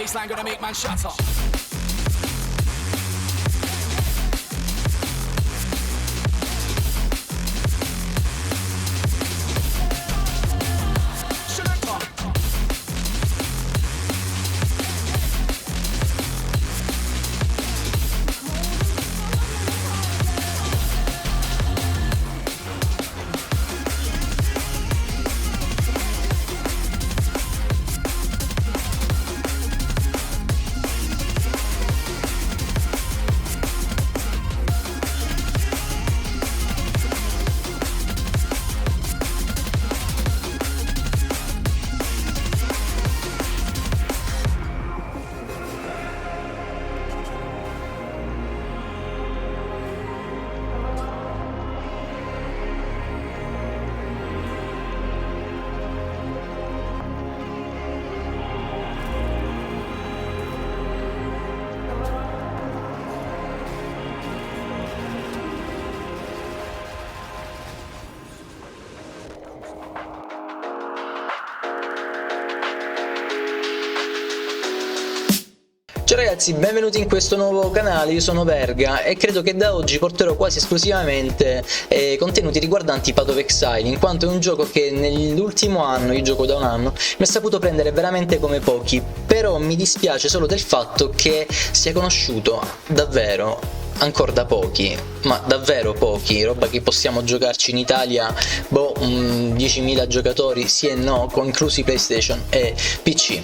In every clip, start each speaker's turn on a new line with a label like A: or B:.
A: Baseline gonna make man shut up.
B: Ciao ragazzi, benvenuti in questo nuovo canale, io sono Verga e credo che da oggi porterò quasi esclusivamente contenuti riguardanti Path of Exile, in quanto è un gioco che nell'ultimo anno, io gioco da un anno, mi ha saputo prendere veramente come pochi, però mi dispiace solo del fatto che sia conosciuto davvero ancora da pochi, ma davvero pochi, roba che possiamo giocarci in Italia, 10.000 giocatori, sì e no, inclusi PlayStation e PC.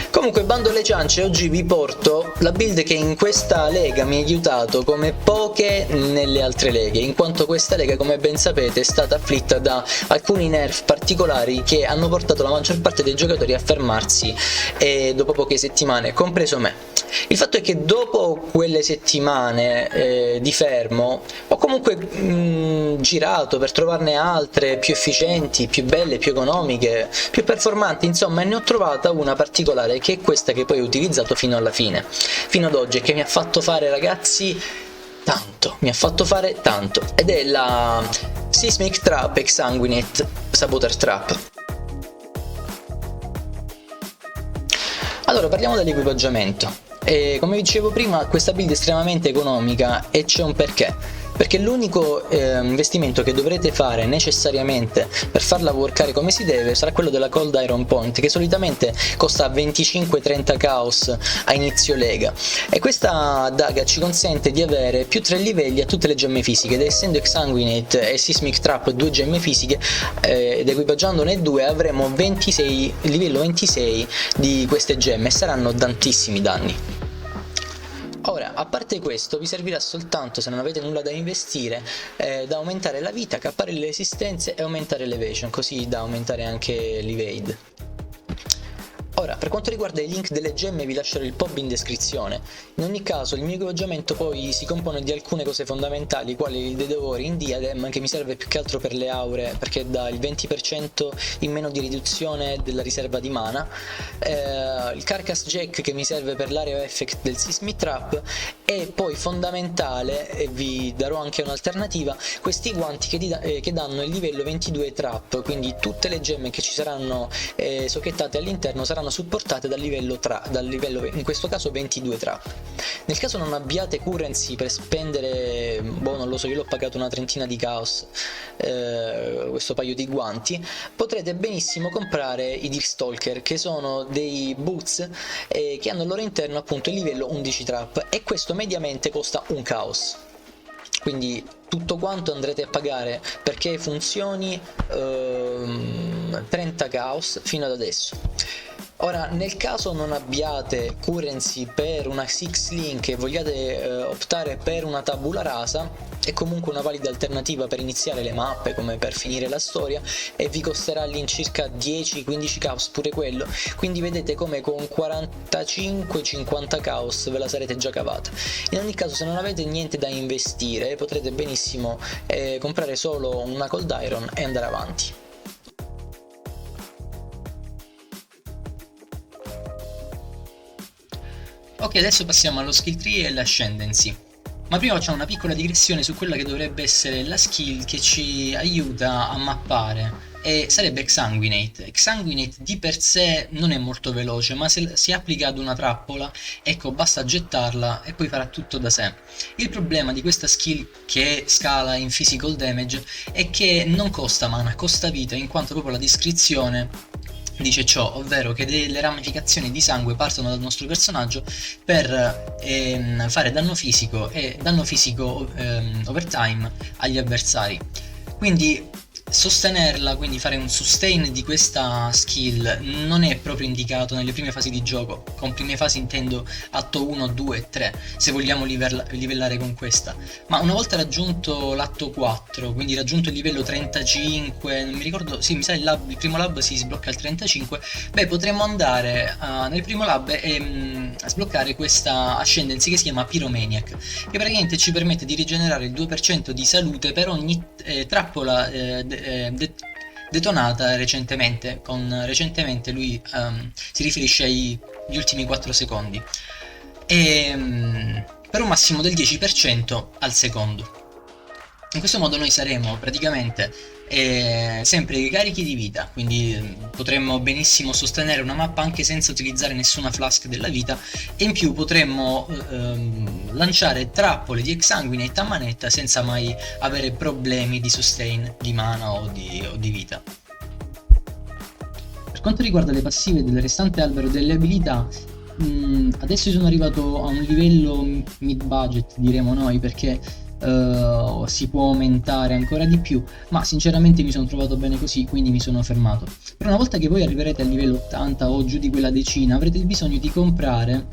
B: Comunque, bando alle ciance, oggi vi porto la build che in questa lega mi ha aiutato come poche nelle altre leghe, in quanto questa lega, come ben sapete, è stata afflitta da alcuni nerf particolari che hanno portato la maggior parte dei giocatori a fermarsi dopo poche settimane, compreso me. Il fatto è che dopo quelle settimane di fermo ho comunque girato per trovarne altre più efficienti, più belle, più economiche, più performanti, insomma, e ne ho trovata una particolare che è questa che poi ho utilizzato fino alla fine, fino ad oggi, e che mi ha fatto fare, ragazzi, tanto, mi ha fatto fare tanto, ed è la Seismic Trap Exsanguinate Saboteur Trap. Allora, parliamo dell'equipaggiamento. Come vi dicevo prima, questa build è estremamente economica e c'è un perché. Perché l'unico investimento che dovrete fare necessariamente per farla workare come si deve sarà quello della Cold Iron Point, che solitamente costa 25-30 chaos a inizio lega, e questa daga ci consente di avere più 3 livelli a tutte le gemme fisiche, ed essendo Exsanguinate e Seismic Trap 2 gemme fisiche ed equipaggiandone 2 avremo 26, livello 26 di queste gemme, e saranno tantissimi danni. Ora, a parte questo, vi servirà soltanto, se non avete nulla da investire, da aumentare la vita, cappare le resistenze e aumentare l'evasion, così da aumentare anche l'evade. Ora, per quanto riguarda i link delle gemme vi lascerò il pub in descrizione. In ogni caso, il mio equipaggiamento poi si compone di alcune cose fondamentali, quali il Dedevoring Diadem, che mi serve più che altro per le aure, perché dà il 20% in meno di riduzione della riserva di mana, il Carcass Jack, che mi serve per l'area effect del Seismic Trap, e poi fondamentale, e vi darò anche un'alternativa, questi guanti che danno il livello 22 Trap, quindi tutte le gemme che ci saranno socchettate all'interno saranno supportate dal livello, in questo caso 22 trap. Nel caso non abbiate currency per spendere, non lo so, io l'ho pagato una trentina di chaos questo paio di guanti, potrete benissimo comprare i Deerstalker, che sono dei boots che hanno al loro interno appunto il livello 11 trap, e questo mediamente costa un chaos. Quindi tutto quanto andrete a pagare perché funzioni 30 chaos fino ad adesso. Ora, nel caso non abbiate currency per una Six Link e vogliate optare per una tabula rasa, è comunque una valida alternativa per iniziare le mappe, come per finire la storia, e vi costerà all'incirca 10-15 chaos pure quello, quindi vedete come con 45-50 chaos ve la sarete già cavata. In ogni caso, se non avete niente da investire, potrete benissimo comprare solo una Cold Iron e andare avanti. Ok, adesso passiamo allo skill tree e all'ascendancy. Ma prima facciamo una piccola digressione su quella che dovrebbe essere la skill che ci aiuta a mappare, e sarebbe Exsanguinate. Exsanguinate di per sé non è molto veloce, ma se si applica ad una trappola, ecco, basta gettarla e poi farà tutto da sé. Il problema di questa skill, che scala in physical damage, è che non costa mana, costa vita, in quanto proprio la descrizione dice ciò, ovvero che delle ramificazioni di sangue partono dal nostro personaggio per fare danno fisico e danno fisico overtime agli avversari. Quindi sostenerla, quindi fare un sustain di questa skill, non è proprio indicato nelle prime fasi di gioco. Con prime fasi intendo atto 1, 2 e 3, se vogliamo livellare con questa. Ma una volta raggiunto l'atto 4, quindi raggiunto il livello 35, non mi ricordo, sì, mi sa il primo lab si sblocca al 35, beh, potremmo andare nel primo lab e sbloccare questa ascendancy che si chiama Pyromaniac, che praticamente ci permette di rigenerare il 2% di salute per ogni trappola detonata recentemente. Con recentemente lui si riferisce agli ultimi 4 secondi, e per un massimo del 10% al secondo. In questo modo noi saremo praticamente sempre carichi di vita, quindi potremmo benissimo sostenere una mappa anche senza utilizzare nessuna flask della vita, e in più potremmo lanciare trappole di Exsanguinate a manetta senza mai avere problemi di sustain di mana o di vita. Per quanto riguarda le passive del restante albero delle abilità, adesso sono arrivato a un livello mid budget, diremo noi, perché si può aumentare ancora di più, ma sinceramente mi sono trovato bene così, quindi mi sono fermato. Però una volta che voi arriverete al livello 80 o giù di quella decina, avrete il bisogno di comprare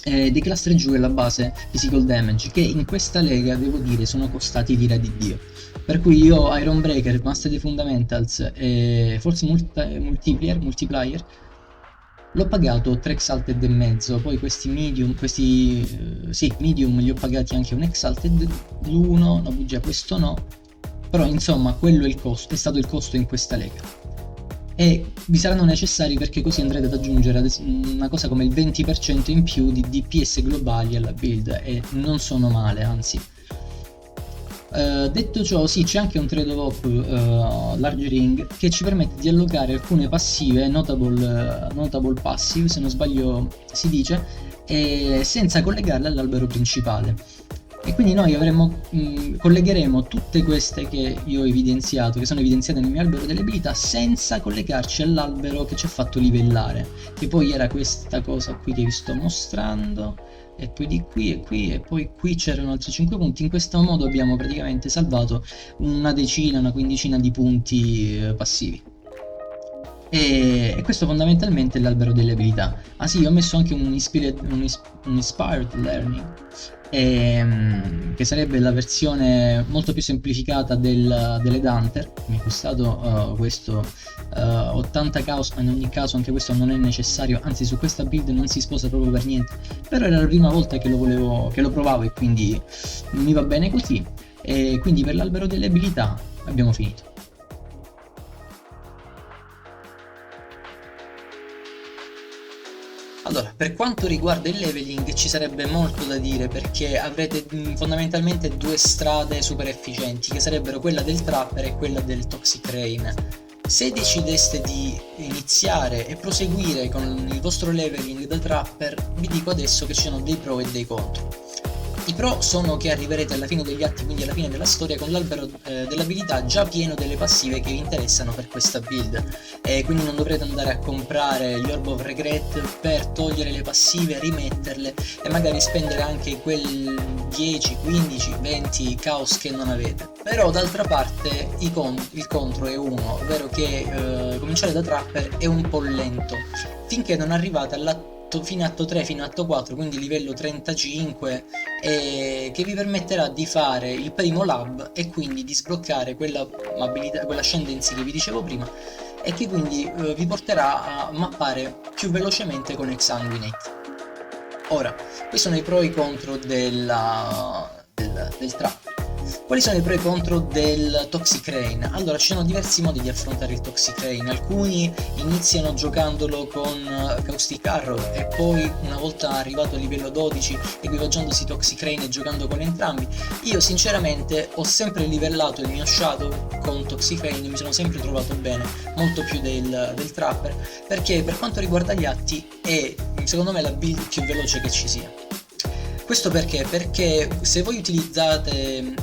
B: dei cluster giù alla base physical damage, che in questa lega, devo dire, sono costati l'ira di Dio. Per cui io Ironbreaker, Master dei Fundamentals e forse Multiplier l'ho pagato 3 Exalted e mezzo, poi questi medium li ho pagati anche un Exalted, l'uno, no bugia, questo no, però insomma quello è il costo, è stato il costo in questa lega. E vi saranno necessari, perché così andrete ad aggiungere una cosa come il 20% in più di DPS globali alla build, e non sono male, anzi. Detto ciò, sì, c'è anche un trade-off large ring che ci permette di allocare alcune passive, notable passive se non sbaglio si dice, senza collegarle all'albero principale. E quindi noi collegheremo tutte queste che io ho evidenziato, che sono evidenziate nel mio albero delle abilità, senza collegarci all'albero che ci ha fatto livellare, che poi era questa cosa qui che vi sto mostrando, e poi di qui e qui, e poi qui c'erano altri 5 punti. In questo modo abbiamo praticamente salvato una quindicina di punti passivi. E questo fondamentalmente è l'albero delle abilità. Ah sì, ho messo anche un Inspired Learning, che sarebbe la versione molto più semplificata delle Hunter. Mi è costato questo 80 caos, ma in ogni caso anche questo non è necessario, anzi su questa build non si sposa proprio per niente, però era la prima volta che lo provavo e quindi mi va bene così. E quindi per l'albero delle abilità abbiamo finito. Allora, per quanto riguarda il leveling ci sarebbe molto da dire, perché avrete fondamentalmente due strade super efficienti, che sarebbero quella del Trapper e quella del Toxic Rain. Se decideste di iniziare e proseguire con il vostro leveling da Trapper, vi dico adesso che ci sono dei pro e dei contro. I pro sono che arriverete alla fine degli atti, quindi alla fine della storia, con l'albero dell'abilità già pieno delle passive che vi interessano per questa build, e quindi non dovrete andare a comprare gli Orb of Regret per togliere le passive, rimetterle e magari spendere anche quel 10, 15, 20 caos che non avete. Però d'altra parte il contro è uno, ovvero che cominciare da Trapper è un po' lento, finché non arrivate fino a atto 3, fino a atto 4, quindi livello 35, che vi permetterà di fare il primo lab e quindi di sbloccare quella ascendancy che vi dicevo prima, e che quindi vi porterà a mappare più velocemente con Exsanguinate. Ora, questi sono i pro e i contro del trap. Quali sono i pro e contro del Toxic Rain? Allora, ci sono diversi modi di affrontare il Toxic Rain. Alcuni iniziano giocandolo con Caustic Arrow e poi, una volta arrivato a livello 12, equipaggiandosi Toxic Rain e giocando con entrambi. Io sinceramente ho sempre livellato il mio Shadow con Toxic Rain, mi sono sempre trovato bene, molto più del Trapper, perché per quanto riguarda gli atti è secondo me la build più veloce che ci sia. Questo perché? Perché se voi utilizzaste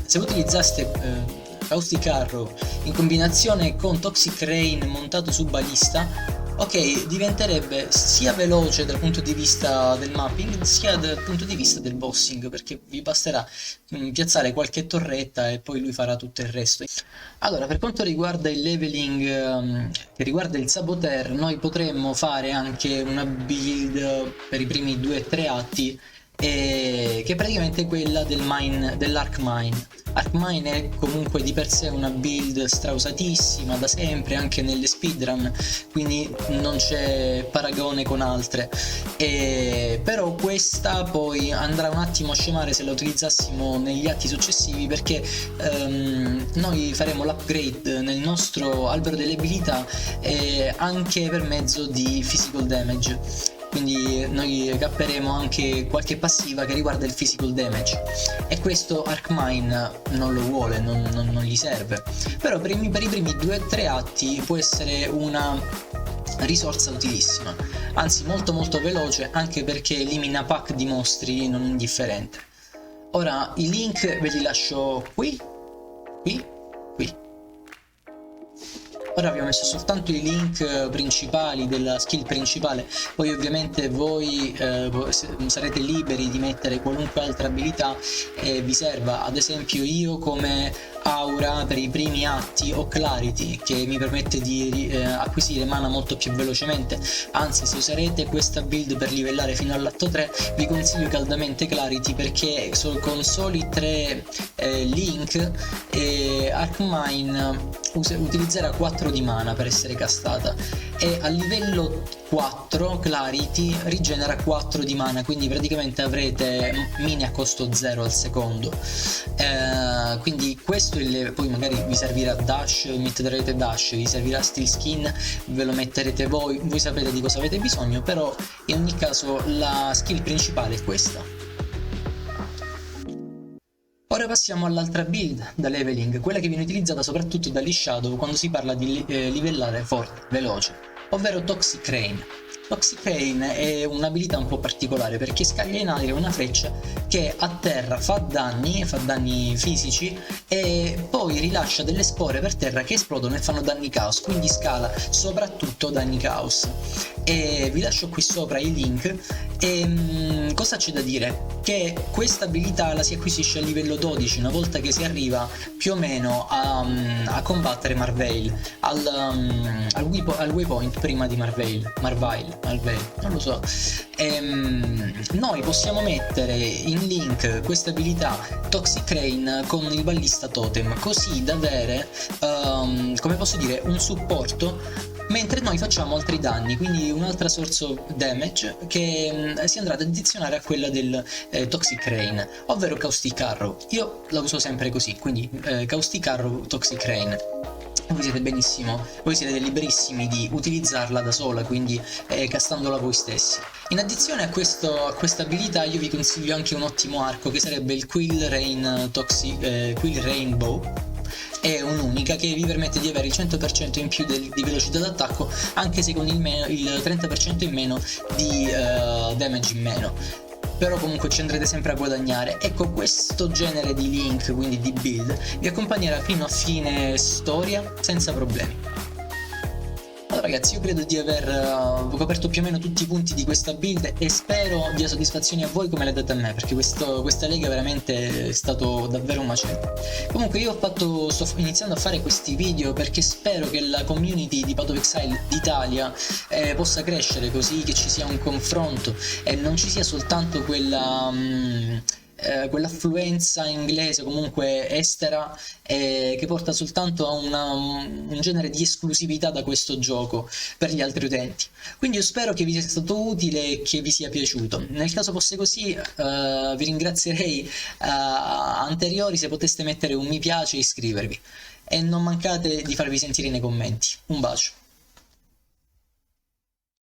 B: Caustic Arrow in combinazione con Toxic Rain montato su balista, ok, diventerebbe sia veloce dal punto di vista del mapping sia dal punto di vista del bossing, perché vi basterà piazzare qualche torretta e poi lui farà tutto il resto. Allora, per quanto riguarda il leveling che riguarda il Saboteur, noi potremmo fare anche una build per i primi 2-3 atti, che è praticamente quella dell'Arc Mine. Arc Mine è comunque di per sé una build strausatissima da sempre, anche nelle speedrun, quindi non c'è paragone con altre, però questa poi andrà un attimo a scemare se la utilizzassimo negli atti successivi, perché noi faremo l'upgrade nel nostro albero delle abilità anche per mezzo di physical damage. Quindi noi capperemo anche qualche passiva che riguarda il physical damage, e questo Arc Mine non lo vuole, non gli serve. Però per i primi 2-3 atti può essere una risorsa utilissima, anzi molto veloce, anche perché elimina pack di mostri non indifferente. Ora i link ve li lascio qui. Ora vi ho messo soltanto i link principali della skill principale, poi ovviamente voi sarete liberi di mettere qualunque altra abilità vi serva. Ad esempio io come aura per i primi atti ho Clarity, che mi permette di acquisire mana molto più velocemente, anzi se userete questa build per livellare fino all'atto 3 vi consiglio caldamente Clarity, perché con soli 3 link Arc Mine utilizzerà 4 di mana per essere castata, e a livello 4 Clarity rigenera 4 di mana, quindi praticamente avrete mine a costo 0 al secondo. Quindi questo poi magari vi servirà dash, metterete dash, vi servirà steel skin, ve lo metterete voi sapete di cosa avete bisogno, però in ogni caso la skill principale è questa. Ora passiamo all'altra build da leveling, quella che viene utilizzata soprattutto dagli Shadow quando si parla di livellare forte, veloce, ovvero Toxic Rain. Toxic Rain è un'abilità un po' particolare perché scaglia in aria una freccia che a terra fa danni fisici, e poi rilascia delle spore per terra che esplodono e fanno danni caos, quindi scala soprattutto danni caos. E vi lascio qui sopra i link. E cosa c'è da dire? Che questa abilità la si acquisisce a livello 12 una volta che si arriva più o meno a combattere Marveil al waypoint prima di Marveil, non lo so. Noi possiamo mettere in link questa abilità Toxic Rain con il ballista totem, così da avere come posso dire, un supporto mentre noi facciamo altri danni, quindi un'altra source of damage che si andrà ad addizionare a quella del Toxic Rain, ovvero Caustic Arrow. Io la uso sempre così, quindi Caustic Arrow, Toxic Rain. Voi siete liberissimi di utilizzarla da sola, quindi castandola voi stessi. In addizione a questa abilità io vi consiglio anche un ottimo arco, che sarebbe il Quill Rainbow. È un'unica che vi permette di avere il 100% in più di velocità d'attacco, anche se con il 30% in meno di damage in meno, però comunque ci andrete sempre a guadagnare. Ecco, questo genere di link, quindi di build, vi accompagnerà fino a fine storia senza problemi. Allora ragazzi, io credo di aver coperto più o meno tutti i punti di questa build e spero dia soddisfazioni a voi come le date a me, perché questa lega veramente è stato davvero un macello. Comunque io sto iniziando a fare questi video perché spero che la community di Path of Exile d'Italia possa crescere, così che ci sia un confronto e non ci sia soltanto quell'affluenza inglese, comunque estera, che porta soltanto a un genere di esclusività da questo gioco per gli altri utenti. Quindi io spero che vi sia stato utile e che vi sia piaciuto. Nel caso fosse così, vi ringrazierei anteriori se poteste mettere un mi piace e iscrivervi. E non mancate di farvi sentire nei commenti. Un bacio.